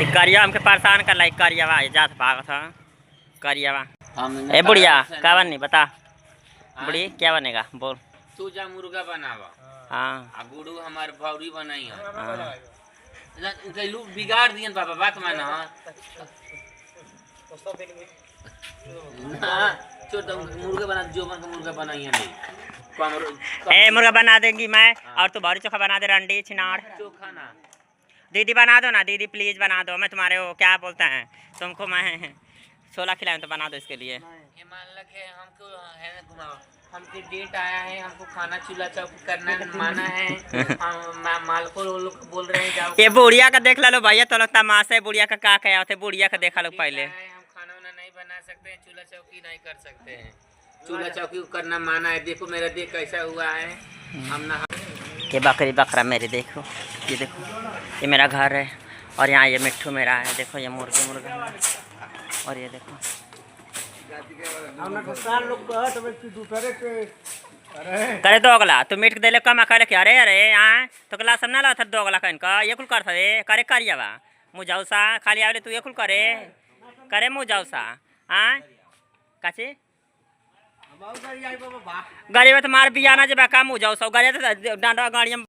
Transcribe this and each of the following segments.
करिया हमके परेशान कर लाई करियावा जात भागत था करियावा। ए बुढ़िया क्या बननी बता बुढ़ी क्या बनेगा बोल। तू जा मुर्गा बनावा। हाँ गुड़ू हमारे भौरी बनाई है। लोग बिगाड़ दिए पापा बात माना मुर्गा बना जो मन का मुर्गा बनाई है नहीं। ए मुर्गा बना देंगी मैं और तू भौरी चोखा बना दे रंडी छिनाड़ चोखा ना दीदी बना दो ना दीदी प्लीज बना दो मैं तुम्हारे वो क्या बोलते हैं तुमको मैं 16 खिलाऊं तो बना दो इसके लिए। मान लगे हमको है ना घुमाओ हमको डेट आया है हमको खाना चूल्हा चौकी करना माना है। मालको लोग बोल रहे हैं जाओ। ये बुढ़िया का देख लो भैया तो लोग तमाशा है बुढ़िया का क्या कहा होते बुढ़िया का देखा लो पहले। हम खाना वाना नहीं बना सकते हैं चूल्हा चौकी नहीं कर सकते हैं चूल्हा चौकी करना माना है। देखो मेरा देख कैसा हुआ है हम ना ये बकरी बकरा मेरे देखो ये देखो ये मेरा घर है और यहाँ ये मिट्ठू मेरा है देखो ये मुर्गा और ये देखो करे दोगला तू मीट दे कम करे क्या अरे अरे यहाँ तो गला सब ना ला था दोगला कहीं का ये कुल कर थे करे करियावा मुझाऊ सा खाली आवे तू ये कुल करे करे मुझाऊ सा हाँ काची गरीब तो मार बियाना जब काम हो जाओ सब गरीब डांडा गाड़ियां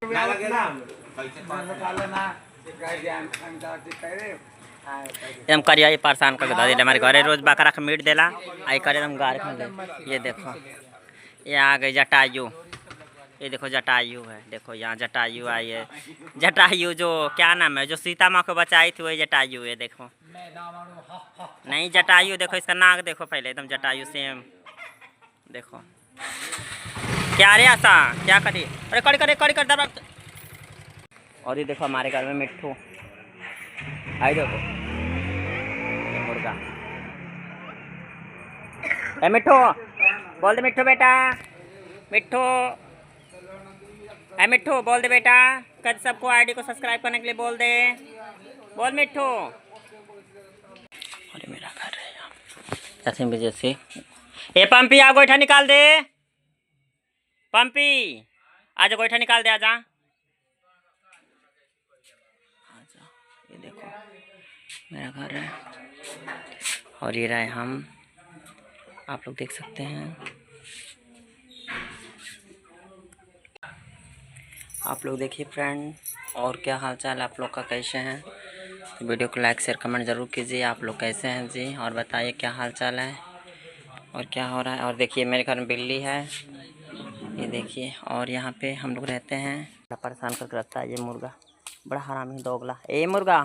हम करिया ये परेशान कर दादी हमारे घरे रोज बकरा का मीट देला आई करे हम गार खा ये देखो ये आ गई जटायु ये देखो जटायु है देखो यहाँ जटायु आई है जटायु जो क्या नाम है जो सीता माँ को बचाई थी वही जटायु है देखो नहीं जटायु देखो इसका नाक देखो पहले एकदम जटायु सेम देखो क्या रे ऐसा क्या करी अरे कड़ी कर दबा। और ये देखो हमारे घर में मिट्ठू आई देखो मुर्गा ए मिट्ठू बोल दे मिट्ठू बेटा मिट्ठू ए मिट्ठू बोल दे बेटा कद सबको आईडी को सब्सक्राइब करने के लिए बोल दे बोल मिट्ठू। अरे मेरा घर है यहाँ ऐसे वजह से ए पंपी आ गोईठा निकाल दे पंपी आजा गोईठा निकाल दे आजा ये देखो मेरा घर है और ये रहे हम आप लोग देख सकते हैं आप लोग देखिए फ्रेंड और क्या हाल चाल आप लोग का कैसे हैं वीडियो को लाइक शेयर कमेंट ज़रूर कीजिए। आप लोग कैसे हैं जी और बताइए क्या हाल चाल है और क्या हो रहा है। और देखिए मेरे घर में बिल्ली है ये देखिए और यहाँ पे हम लोग रहते हैं बड़ा परेशान करके रखता है ये मुर्गा बड़ा हरामी दोगला ए मुर्गा